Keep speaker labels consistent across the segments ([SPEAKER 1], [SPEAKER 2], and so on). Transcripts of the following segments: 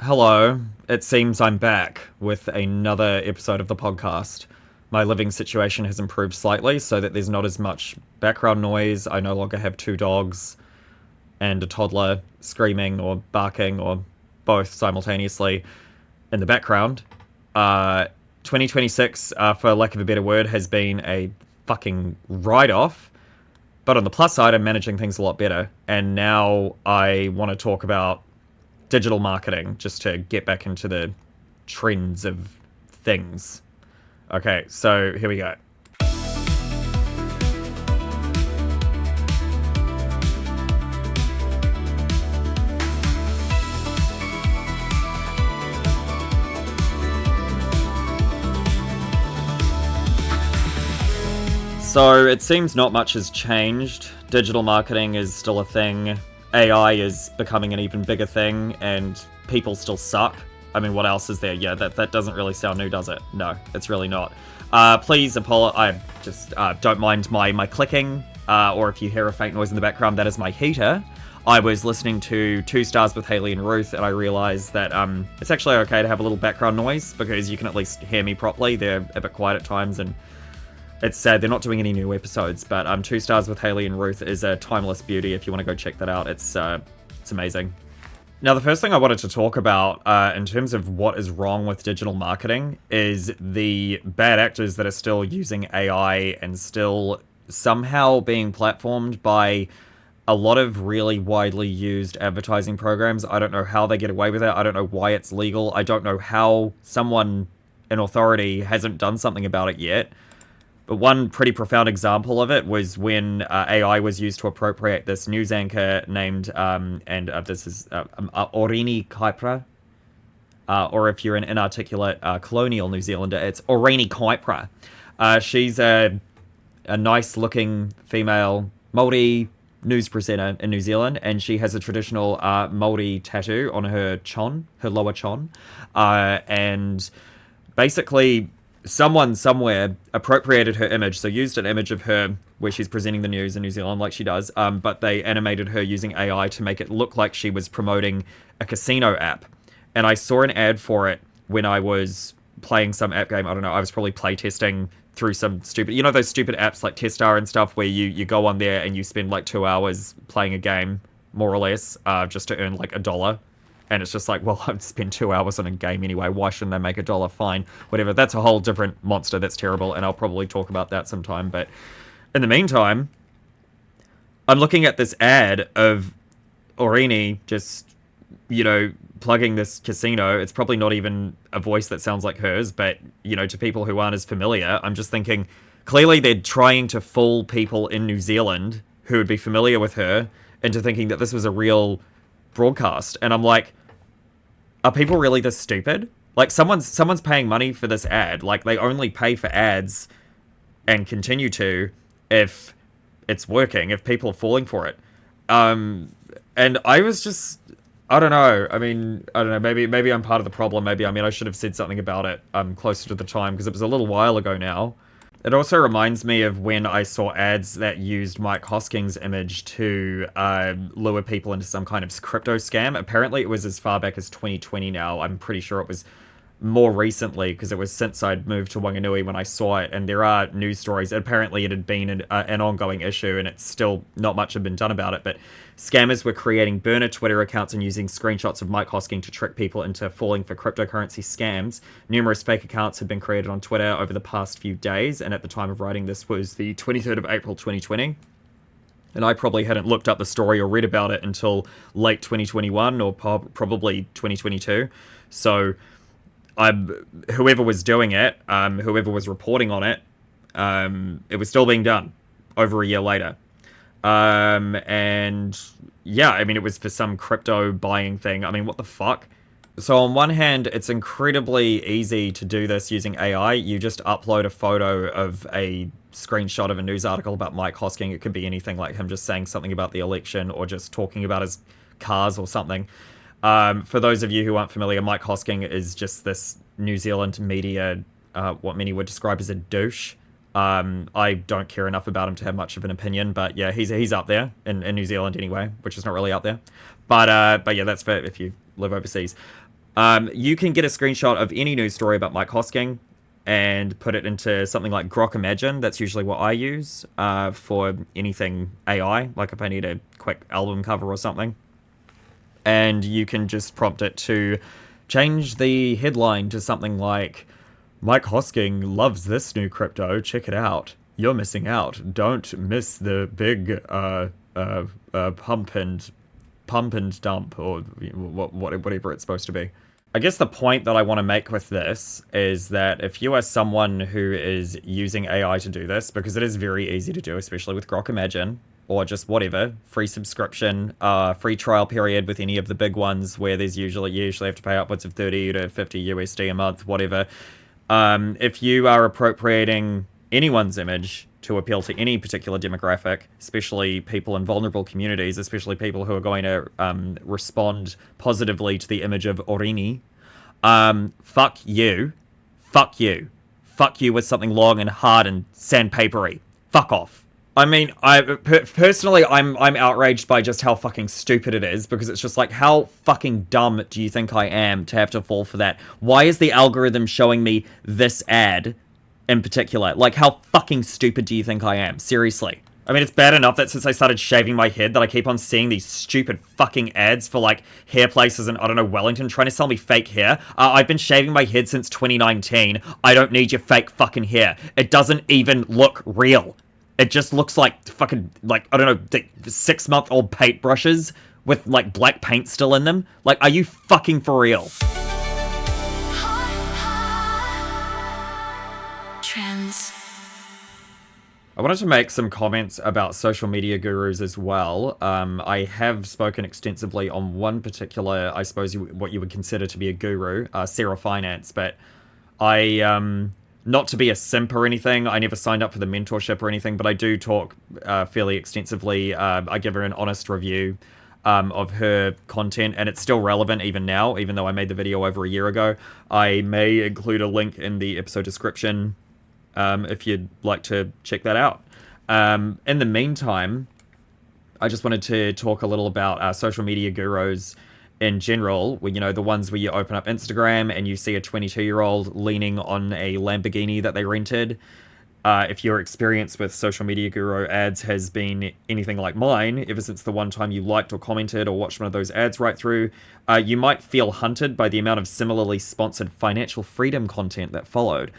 [SPEAKER 1] Hello. It seems I'm back with another episode of the podcast. My living situation has improved slightly so that there's not as much background noise. I no longer have two dogs and a toddler screaming or barking or both simultaneously in the background. 2026, for lack of a better word, has been a fucking write off. But on the plus side, I'm managing things a lot better. And now I want to talk about digital marketing just to get back into the trends of things. Okay, so here we go. So it seems not much has changed. Digital marketing is still a thing. AI is becoming an even bigger thing, and people still suck. I mean, what else is there? Yeah, that doesn't really sound new, does it? No, it's really not. Please I just don't mind my clicking, or if you hear a faint noise in the background, that is my heater. I was listening to 2 Stars with Haley and Ruth, and I realized that it's actually okay to have a little background noise because you can at least hear me properly. They're a bit quiet at times, and it's sad they're not doing any new episodes, but 2 Stars with Haley and Ruth is a timeless beauty. If you want to go check that out, it's amazing. Now, the first thing I wanted to talk about in terms of what is wrong with digital marketing is the bad actors that are still using AI and still somehow being platformed by a lot of really widely used advertising programs. I don't know how they get away with it. I don't know why it's legal. I don't know how someone in authority hasn't done something about it yet. But one pretty profound example of it was when AI was used to appropriate this news anchor named, this is Oriini Kaipara. Or if you're an inarticulate colonial New Zealander, it's Oriini Kaipara. She's a nice-looking female Māori news presenter in New Zealand, and she has a traditional Māori tattoo on her lower chon. And basically someone somewhere appropriated her image, so used an image of her where she's presenting the news in New Zealand like she does, but they animated her using AI to make it look like she was promoting a casino app. And I saw an ad for it when I was playing some app game. I don't know, I was probably playtesting through some stupid, those stupid apps like Testar and stuff where you go on there and you spend like 2 hours playing a game, more or less, just to earn like $1. And it's just like, well, I've spent 2 hours on a game anyway. Why shouldn't I make $1? Fine, whatever. That's a whole different monster. That's terrible, and I'll probably talk about that sometime. But in the meantime, I'm looking at this ad of Oriini just, plugging this casino. It's probably not even a voice that sounds like hers, but, to people who aren't as familiar, I'm just thinking, clearly they're trying to fool people in New Zealand who would be familiar with her into thinking that this was a real broadcast. And I'm like, are people really this stupid? Like, someone's paying money for this ad. Like, they only pay for ads and continue to if it's working, if people are falling for it. And I was just, I don't know. I mean, I don't know. Maybe I'm part of the problem. I should have said something about it closer to the time because it was a little while ago now. It also reminds me of when I saw ads that used Mike Hosking's image to lure people into some kind of crypto scam. Apparently, it was as far back as 2020 now. I'm pretty sure it was more recently because it was since I'd moved to Wanganui when I saw it. And there are news stories. Apparently, it had been an ongoing issue and it's still not much had been done about it. But scammers were creating burner Twitter accounts and using screenshots of Mike Hosking to trick people into falling for cryptocurrency scams. Numerous fake accounts have been created on Twitter over the past few days, and at the time of writing this was the 23rd of April 2020. And I probably hadn't looked up the story or read about it until late 2021 or probably 2022. So whoever was doing it, whoever was reporting on it, it was still being done over a year later. And yeah, I mean, it was for some crypto buying thing. I mean, what the fuck? So on one hand, it's incredibly easy to do this using AI. You just upload a photo of a screenshot of a news article about Mike Hosking. It could be anything, like him just saying something about the election or just talking about his cars or something. For those of you who aren't familiar, Mike Hosking is just this New Zealand media, what many would describe as a douche. I don't care enough about him to have much of an opinion, but yeah, he's up there in New Zealand anyway, which is not really up there. But yeah, that's for if you live overseas. You can get a screenshot of any news story about Mike Hosking and put it into something like Grok Imagine. That's usually what I use for anything AI, like if I need a quick album cover or something. And you can just prompt it to change the headline to something like, Mike Hosking loves this new crypto, check it out. You're missing out. Don't miss the big pump and dump, or whatever it's supposed to be. I guess the point that I want to make with this is that if you are someone who is using AI to do this, because it is very easy to do, especially with Grok Imagine, or just whatever, free subscription, free trial period with any of the big ones where there's you usually have to pay upwards of 30 to 50 USD a month, whatever. If you are appropriating anyone's image to appeal to any particular demographic, especially people in vulnerable communities, especially people who are going to respond positively to the image of Oriini, fuck you. Fuck you. Fuck you with something long and hard and sandpapery. Fuck off. I mean, personally, I'm outraged by just how fucking stupid it is, because it's just like, how fucking dumb do you think I am to have to fall for that? Why is the algorithm showing me this ad in particular? Like, how fucking stupid do you think I am? Seriously. I mean, it's bad enough that since I started shaving my head that I keep on seeing these stupid fucking ads for, like, hair places in, I don't know, Wellington, trying to sell me fake hair. I've been shaving my head since 2019. I don't need your fake fucking hair. It doesn't even look real. It just looks like fucking, like, I don't know, 6-month-old paintbrushes with, like, black paint still in them. Like, are you fucking for real?
[SPEAKER 2] Trends.
[SPEAKER 1] I wanted to make some comments about social media gurus as well. I have spoken extensively on one particular, I suppose, what you would consider to be a guru, Sarah Finance, but not to be a simp or anything, I never signed up for the mentorship or anything, but I do talk fairly extensively. I give her an honest review of her content, and it's still relevant even now, even though I made the video over a year ago. I may include a link in the episode description if you'd like to check that out. In the meantime, I just wanted to talk a little about social media gurus in general, where, you know, the ones where you open up Instagram and you see a 22-year-old leaning on a Lamborghini that they rented. If your experience with social media guru ads has been anything like mine, ever since the one time you liked or commented or watched one of those ads right through, you might feel hunted by the amount of similarly sponsored financial freedom content that followed.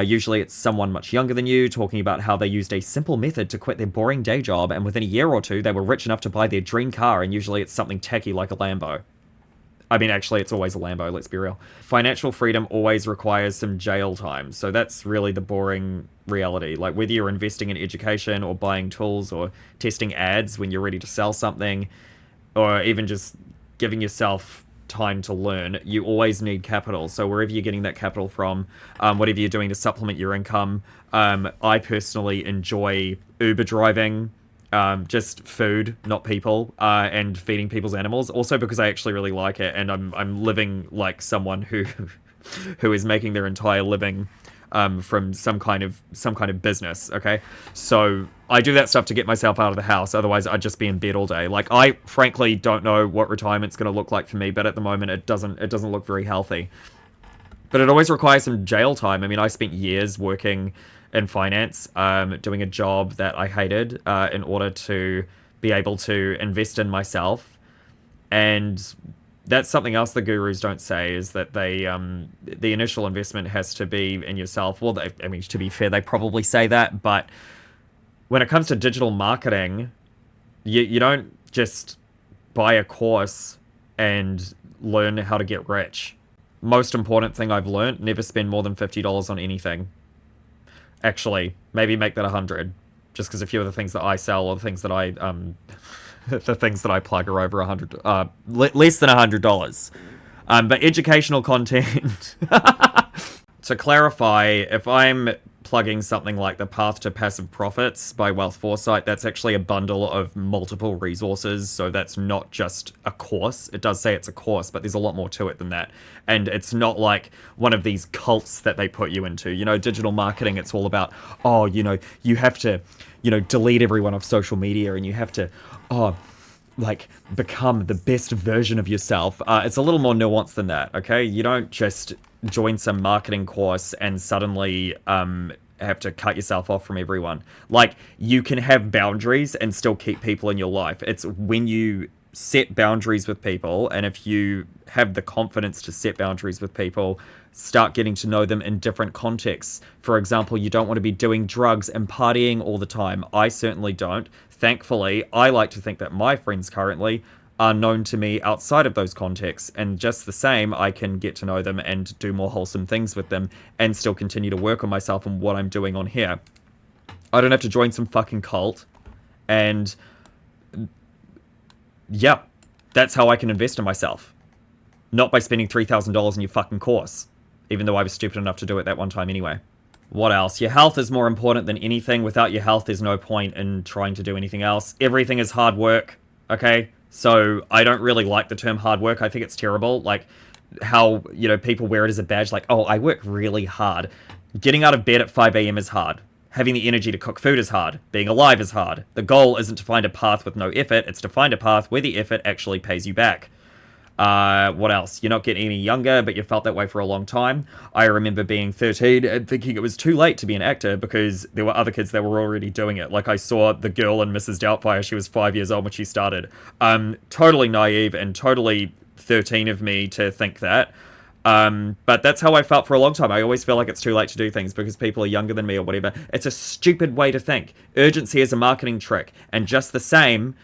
[SPEAKER 1] Usually it's someone much younger than you talking about how they used a simple method to quit their boring day job, and within a year or two they were rich enough to buy their dream car, and usually it's something tacky like a Lambo. I mean, actually, it's always a Lambo, let's be real. Financial freedom always requires some jail time, so that's really the boring reality. Like, whether you're investing in education or buying tools or testing ads when you're ready to sell something, or even just giving yourself time to learn, you always need capital. So wherever you're getting that capital from, whatever you're doing to supplement your income, I personally enjoy Uber driving, just food, not people, and feeding people's animals. Also because I actually really like it, and I'm living like someone who is making their entire living from some kind of business. Okay, so I do that stuff to get myself out of the house. Otherwise, I'd just be in bed all day. Like, I frankly don't know what retirement's going to look like for me, but at the moment, it doesn't look very healthy. But it always requires some jail time. I mean, I spent years working in finance, doing a job that I hated, in order to be able to invest in myself. And that's something else the gurus don't say, is that they the initial investment has to be in yourself. Well, I mean, to be fair, they probably say that, but when it comes to digital marketing, you don't just buy a course and learn how to get rich. Most important thing I've learned, never spend more than $50 on anything. Actually, maybe make that 100, just because a few of the things that I sell or the things that I the things that I plug are over 100, less than $100. But educational content. To clarify, if I'm plugging something like The Path to Passive Profits by Wealth Foresight, that's actually a bundle of multiple resources, so that's not just a course. It does say it's a course, but there's a lot more to it than that. And it's not like one of these cults that they put you into. You know, digital marketing, it's all about, you have to, delete everyone off social media, and you have to, like become the best version of yourself. It's a little more nuanced than that, okay? You don't just join some marketing course and suddenly have to cut yourself off from everyone. Like, you can have boundaries and still keep people in your life. It's when you set boundaries with people, and if you have the confidence to set boundaries with people, start getting to know them in different contexts. For example, you don't want to be doing drugs and partying all the time. I certainly don't. Thankfully, I like to think that my friends currently are known to me outside of those contexts, and just the same, I can get to know them and do more wholesome things with them and still continue to work on myself and what I'm doing on here. I don't have to join some fucking cult, and yeah, that's how I can invest in myself. Not by spending $3,000 in your fucking course, even though I was stupid enough to do it that one time anyway. What else? Your health is more important than anything. Without your health, there's no point in trying to do anything else. Everything is hard work, okay? So I don't really like the term hard work. I think it's terrible. Like how, you know, people wear it as a badge, like, oh, I work really hard. Getting out of bed at 5 a.m. is hard. Having the energy to cook food is hard. Being alive is hard. The goal isn't to find a path with no effort. It's to find a path where the effort actually pays you back. What else? You're not getting any younger, but you felt that way for a long time. I remember being 13 and thinking it was too late to be an actor because there were other kids that were already doing it. Like I saw the girl in Mrs. Doubtfire. She was 5 years old when she started. Totally naive and totally 13 of me to think that. But that's how I felt for a long time. I always feel like it's too late to do things because people are younger than me or whatever. It's a stupid way to think. Urgency is a marketing trick. And just the same,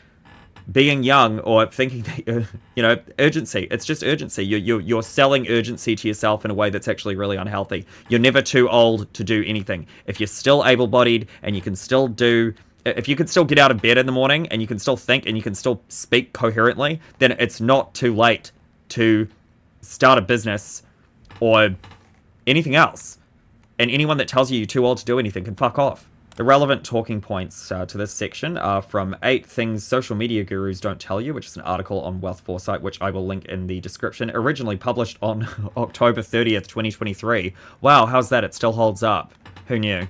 [SPEAKER 1] being young or thinking that, you know, urgency. It's just urgency. You're selling urgency to yourself in a way that's actually really unhealthy. You're never too old to do anything. If you're still able-bodied and you can still do... If you can still get out of bed in the morning and you can still think and you can still speak coherently, then it's not too late to start a business or anything else. And anyone that tells you you're too old to do anything can fuck off. The relevant talking points to this section are from 8 Things Social Media Gurus Don't Tell You, which is an article on Wealth Foresight, which I will link in the description, originally published on October 30th, 2023. Wow, how's that? It still holds up. Who knew?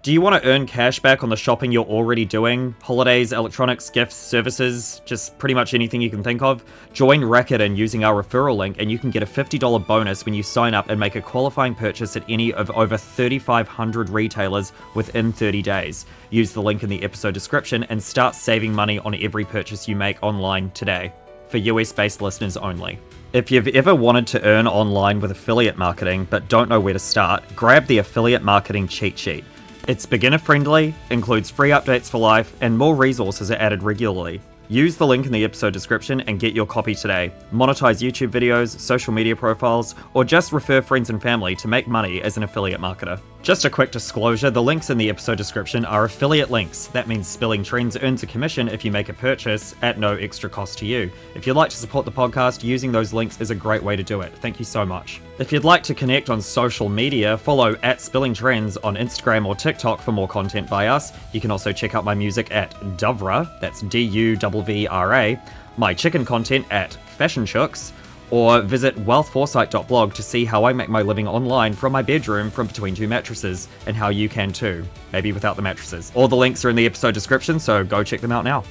[SPEAKER 1] Do you want to earn cash back on the shopping you're already doing? Holidays, electronics, gifts, services, just pretty much anything you can think of? Join Rakuten using our referral link and you can get a $50 bonus when you sign up and make a qualifying purchase at any of over 3,500 retailers within 30 days. Use the link in the episode description and start saving money on every purchase you make online today. For US-based listeners only. If you've ever wanted to earn online with affiliate marketing but don't know where to start, grab the Affiliate Marketing Cheat Sheet. It's beginner-friendly, includes free updates for life, and more resources are added regularly. Use the link in the episode description and get your copy today. Monetize YouTube videos, social media profiles, or just refer friends and family to make money as an affiliate marketer. Just a quick disclosure, the links in the episode description are affiliate links. That means Spilling Trends earns a commission if you make a purchase at no extra cost to you. If you'd like to support the podcast, using those links is a great way to do it. Thank you so much. If you'd like to connect on social media, follow @SpillingTrends on Instagram or TikTok for more content by us. You can also check out my music at Duvra, that's DUVVRA, my chicken content at Fashion Chooks, or visit wealthforesight.blog to see how I make my living online from my bedroom from between 2 mattresses, and how you can too, maybe without the mattresses. All the links are in the episode description, so go check them out now.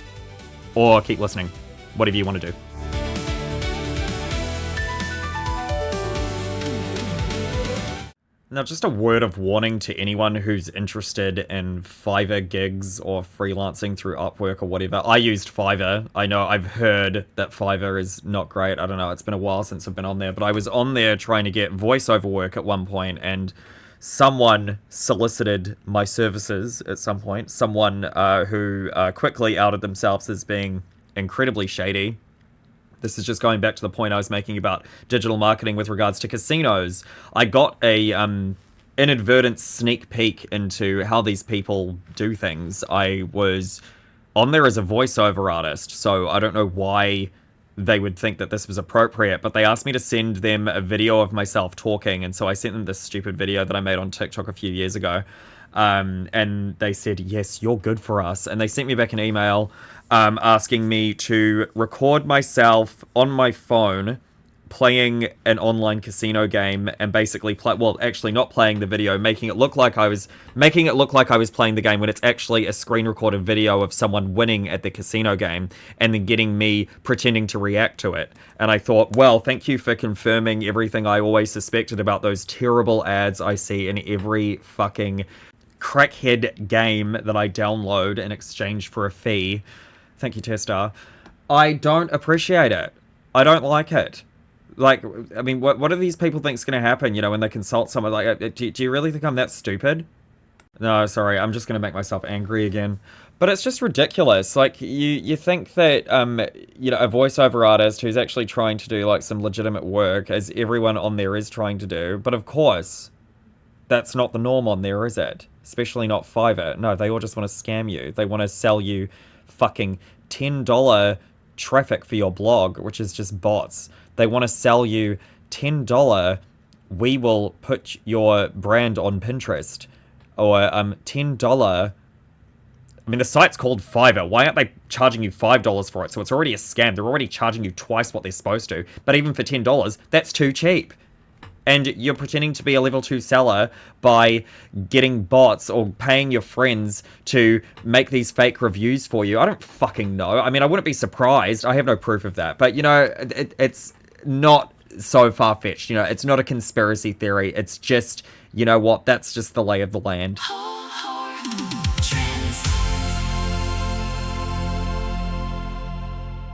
[SPEAKER 1] Or keep listening, whatever you want to do. Now, just a word of warning to anyone who's interested in Fiverr gigs or freelancing through Upwork or whatever. I used Fiverr. I know I've heard that Fiverr is not great. I don't know. It's been a while since I've been on there, but I was on there trying to get voiceover work at one point, and someone solicited my services at some point. Someone who quickly outed themselves as being incredibly shady. This is just going back to the point I was making about digital marketing with regards to casinos. I got a inadvertent sneak peek into how these people do things. I was on there as a voiceover artist, so I don't know why they would think that this was appropriate, but they asked me to send them a video of myself talking, and so I sent them this stupid video that I made on TikTok a few years ago. And they said, yes, you're good for us. And they sent me back an email asking me to record myself on my phone playing an online casino game and basically actually not playing the video, making it look like I was playing the game when it's actually a screen recorded video of someone winning at the casino game, and then getting me pretending to react to it. And I thought, well, thank you for confirming everything I always suspected about those terrible ads I see in every fucking crackhead game that I download in exchange for a fee. Thank you, Testar. I don't appreciate it. I don't like it. Like, I mean, what do these people think is going to happen, when they consult someone? Like, do you really think I'm that stupid? No, sorry, I'm just going to make myself angry again. But it's just ridiculous. Like, you think that, a voiceover artist who's actually trying to do, like, some legitimate work, as everyone on there is trying to do, but of course, that's not the norm on there, is it? Especially not Fiverr. No, they all just want to scam you. They want to sell you fucking $10 traffic for your blog, which is just bots. They want to sell you $10, we will put your brand on Pinterest. Or $10, I mean, the site's called Fiverr. Why aren't they charging you $5 for it? So it's already a scam. They're already charging you twice what they're supposed to. But even for $10, that's too cheap. And you're pretending to be a level 2 seller by getting bots or paying your friends to make these fake reviews for you. I don't fucking know. I mean, I wouldn't be surprised. I have no proof of that. But, it's not so far-fetched. It's not a conspiracy theory. It's just, that's just the lay of the land.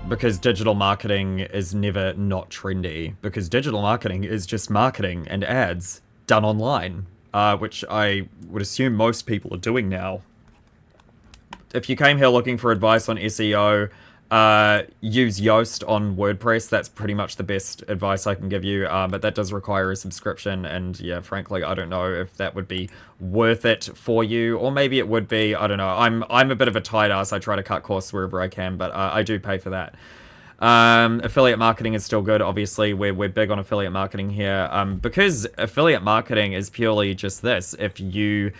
[SPEAKER 1] Because digital marketing is never not trendy. Because digital marketing is just marketing and ads done online, which I would assume most people are doing now. If you came here looking for advice on SEO, use Yoast on WordPress. That's pretty much the best advice I can give you, but that does require a subscription, and yeah, frankly, I don't know if that would be worth it for you, or maybe it would be. I don't know. I'm a bit of a tight ass. I try to cut costs wherever I can, but I do pay for that. Affiliate marketing is still good. Obviously, we're big on affiliate marketing here, because affiliate marketing is purely just this. If you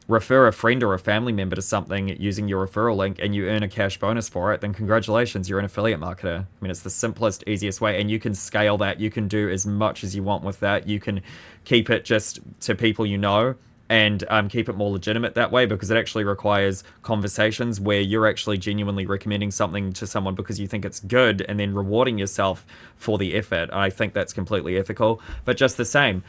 [SPEAKER 1] refer a friend or a family member to something using your referral link and you earn a cash bonus for it, then congratulations, you're an affiliate marketer. I mean, it's the simplest, easiest way, and you can scale that. You can do as much as you want with that. You can keep it just to people you know, and keep it more legitimate that way, because it actually requires conversations where you're actually genuinely recommending something to someone because you think it's good, and then rewarding yourself for the effort. I think that's completely ethical. But just the same,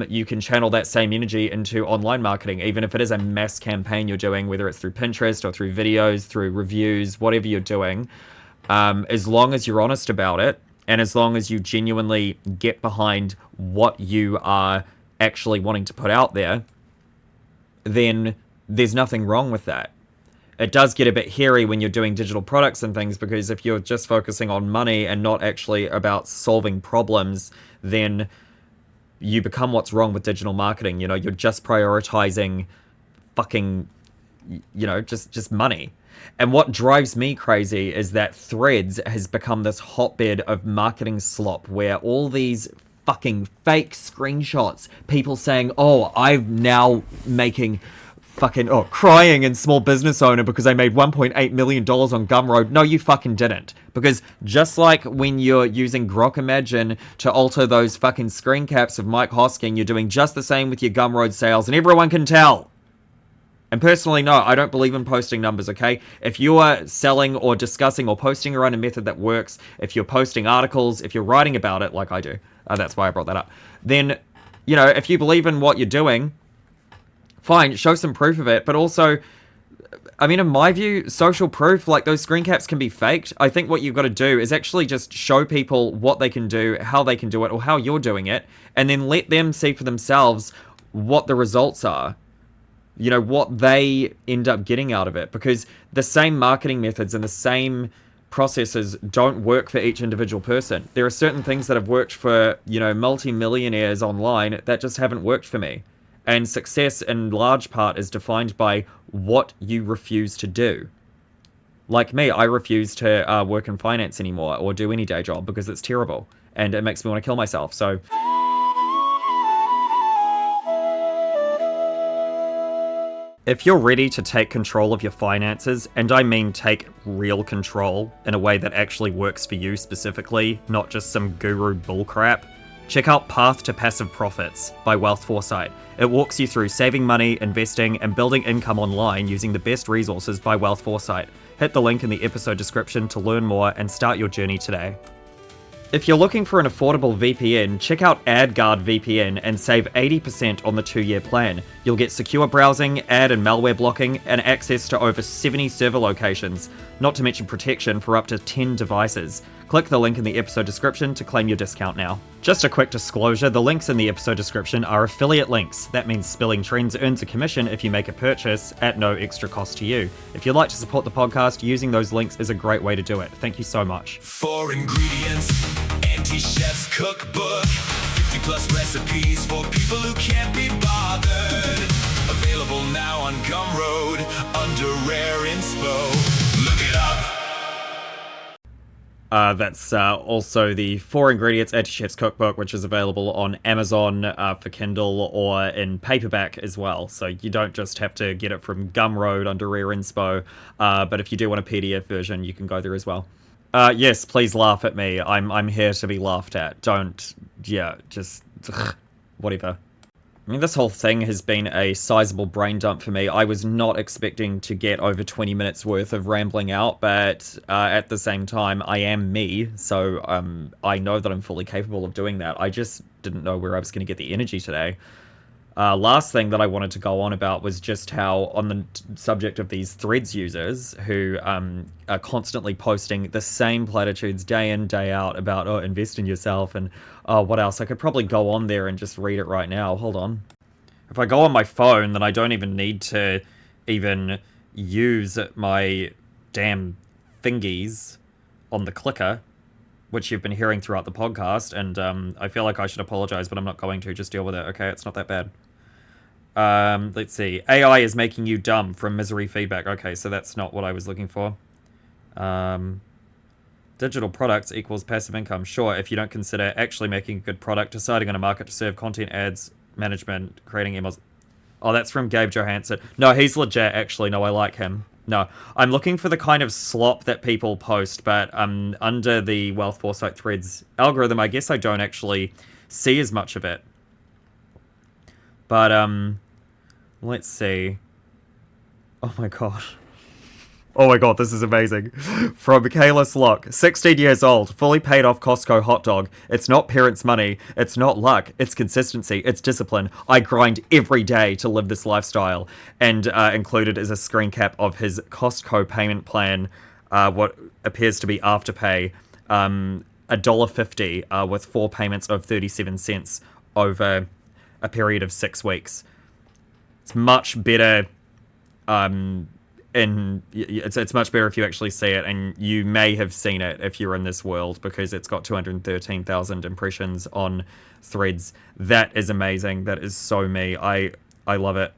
[SPEAKER 1] you can channel that same energy into online marketing, even if it is a mass campaign you're doing, whether it's through Pinterest or through videos, through reviews, whatever you're doing. As long as you're honest about it, and as long as you genuinely get behind what you are actually wanting to put out there, then there's nothing wrong with that. It does get a bit hairy when you're doing digital products and things, because if you're just focusing on money and not actually about solving problems, then you become what's wrong with digital marketing. You're just prioritizing fucking, just money. And what drives me crazy is that Threads has become this hotbed of marketing slop, where all these fucking fake screenshots, people saying, oh, I'm now making crying in small business owner because I made $1.8 million on Gumroad. No, you fucking didn't. Because just like when you're using Grok Imagine to alter those fucking screen caps of Mike Hosking, you're doing just the same with your Gumroad sales, and everyone can tell. And personally, no, I don't believe in posting numbers, okay? If you are selling or discussing or posting around a method that works, if you're posting articles, if you're writing about it, like I do, that's why I brought that up, then, if you believe in what you're doing, fine, show some proof of it. But also, I mean, in my view, social proof, like those screen caps can be faked. I think what you've got to do is actually just show people what they can do, how they can do it, or how you're doing it, and then let them see for themselves what the results are. What they end up getting out of it. Because the same marketing methods and the same processes don't work for each individual person. There are certain things that have worked for, multi-millionaires online that just haven't worked for me. And success in large part is defined by what you refuse to do. Like me, I refuse to work in finance anymore or do any day job because it's terrible and it makes me want to kill myself. So If you're ready to take control of your finances, and I mean take real control in a way that actually works for you specifically, not just some guru bullcrap, check out Path to Passive Profits by Wealth Foresight. It walks you through saving money, investing, and building income online using the best resources by Wealth Foresight. Hit the link in the episode description to learn more and start your journey today. If you're looking for an affordable VPN, check out AdGuard VPN and save 80% on the 2-year plan. You'll get secure browsing, ad and malware blocking, and access to over 70 server locations, not to mention protection for up to 10 devices. Click the link in the episode description to claim your discount now. Just a quick disclosure, the links in the episode description are affiliate links. That means Spilling Trends earns a commission if you make a purchase at no extra cost to you. If you'd like to support the podcast, using those links is a great way to do it. Thank you so much.
[SPEAKER 2] 4 ingredients, anti-chef's cookbook. 50 plus recipes for people who can't be bothered. Available now on Gumroad under Rare Inspo. Look it up.
[SPEAKER 1] That's also the 4 Ingredients Anti-Chef's Cookbook, which is available on Amazon for Kindle or in paperback as well. So you don't just have to get it from Gumroad under Rare Inspo, but if you do want a PDF version, you can go there as well. Yes, please laugh at me. I'm here to be laughed at. Whatever. I mean, this whole thing has been a sizable brain dump for me. I was not expecting to get over 20 minutes worth of rambling out, but at the same time, I am me, so I know that I'm fully capable of doing that. I just didn't know where I was going to get the energy today. Last thing that I wanted to go on about was just how, on the subject of these Threads users who are constantly posting the same platitudes day in, day out about, oh, invest in yourself, and oh, what else? I could probably go on there and just read it right now. Hold on. If I go on my phone, then I don't even need to even use my damn thingies on the clicker, which you've been hearing throughout the podcast, and I feel like I should apologize, but I'm not going to. Just deal with it, okay? It's not that bad. Let's see. AI is making you dumb from Misery Feedback. Okay, so that's not what I was looking for. Digital products equals passive income. Sure, if you don't consider actually making a good product, deciding on a market to serve content, ads, management, creating emails. Oh, that's from Gabe Johansson. No, he's legit, actually. No, I like him. No, I'm looking for the kind of slop that people post, but under the Wealth Foresight Threads algorithm, I guess I don't actually see as much of it. But, let's see. Oh my god. Oh my god, this is amazing. From Michaela Slock, 16 years old, fully paid off Costco hot dog. It's not parents' money. It's not luck. It's consistency. It's discipline. I grind every day to live this lifestyle. And included is a screen cap of his Costco payment plan, what appears to be Afterpay, $1.50 with 4 payments of 37 cents over a period of 6 weeks. It's much better. It's much better if you actually see it, and you may have seen it if you're in this world, because it's got 213,000 impressions on Threads. That is amazing. That is so me. I love it.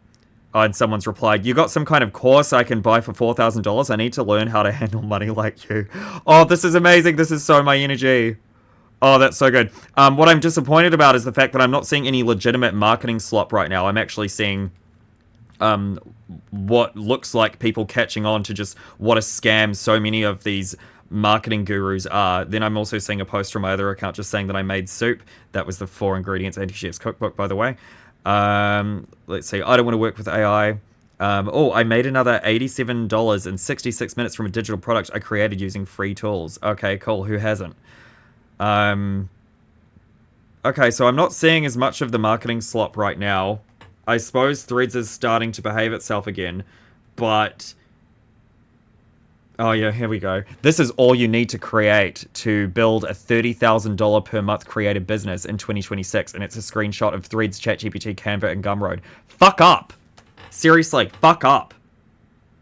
[SPEAKER 1] And someone's replied, you got some kind of course I can buy for $4,000? I need to learn how to handle money like you. Oh, this is amazing. This is so my energy. Oh, that's so good. What I'm disappointed about is the fact that I'm not seeing any legitimate marketing slop right now. I'm actually seeing what looks like people catching on to just what a scam so many of these marketing gurus are. Then I'm also seeing a post from my other account just saying that I made soup. That was the 4 Ingredients Anti-Chef's Cookbook, by the way. Let's see. I don't want to work with AI. I made another $87 in 66 minutes from a digital product I created using free tools. Okay, cool. Who hasn't? Okay, so I'm not seeing as much of the marketing slop right now. I suppose Threads is starting to behave itself again, but... Oh yeah, here we go. This is all you need to create to build a $30,000 per month creative business in 2026, and it's a screenshot of Threads, ChatGPT, Canva, and Gumroad. Fuck up! Seriously, fuck up.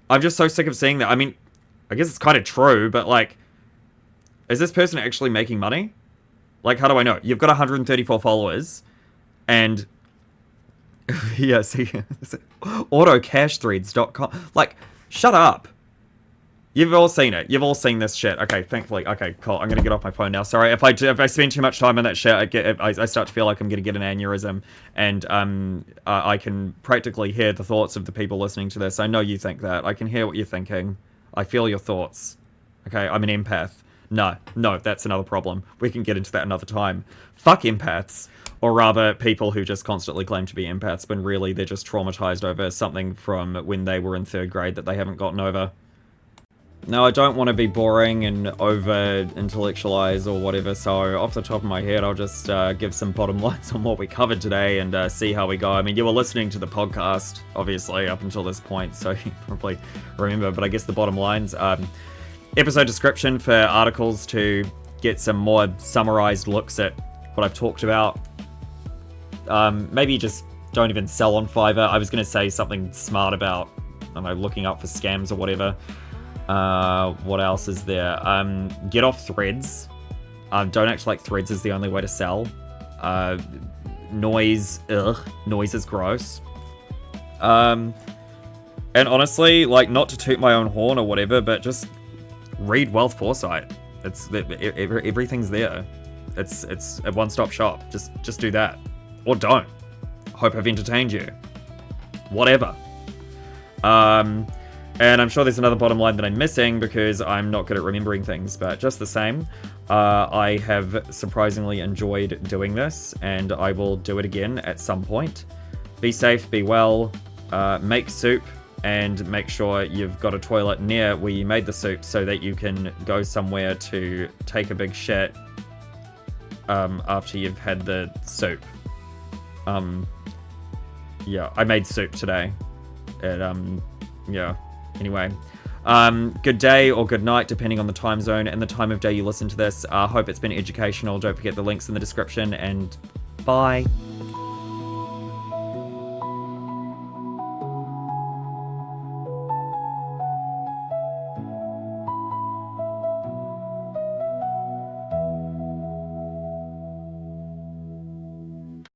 [SPEAKER 1] I'm just so sick of seeing that. I mean, I guess it's kind of true, but like... Is this person actually making money? Like, how do I know? You've got 134 followers, and... yeah, see... autocashthreads.com. Like, shut up. You've all seen it. You've all seen this shit. Okay, thankfully. Okay, cool. I'm gonna get off my phone now. Sorry, if I spend too much time on that shit, I start to feel like I'm gonna get an aneurysm, and I can practically hear the thoughts of the people listening to this. I know you think that. I can hear what you're thinking. I feel your thoughts. Okay, I'm an empath. No, that's another problem. We can get into that another time. Fuck empaths. Or rather, people who just constantly claim to be empaths when really they're just traumatized over something from when they were in 3rd grade that they haven't gotten over. Now, I don't want to be boring and over-intellectualize or whatever, so off the top of my head, I'll just give some bottom lines on what we covered today and see how we go. I mean, you were listening to the podcast, obviously, up until this point, so you probably remember, but I guess the bottom lines, episode description for articles to get some more summarized looks at what I've talked about. Maybe just don't even sell on Fiverr. I was going to say something smart about, I don't know, looking up for scams or whatever. What else is there? Get off threads. Don't act like threads is the only way to sell. Noise. Noise is gross. And honestly, like, not to toot my own horn or whatever, but just read Wealth Foresight. Everything's there. It's a one-stop shop. Just do that. Or don't. Hope I've entertained you. Whatever. And I'm sure there's another bottom line that I'm missing because I'm not good at remembering things, but just the same, I have surprisingly enjoyed doing this, and I will do it again at some point. Be safe, be well, make soup, and make sure you've got a toilet near where you made the soup so that you can go somewhere to take a big shit after you've had the soup. Yeah, I made soup today. And, yeah. Anyway, good day or good night, depending on the time zone and the time of day you listen to this. Hope it's been educational. Don't forget the links in the description, and bye.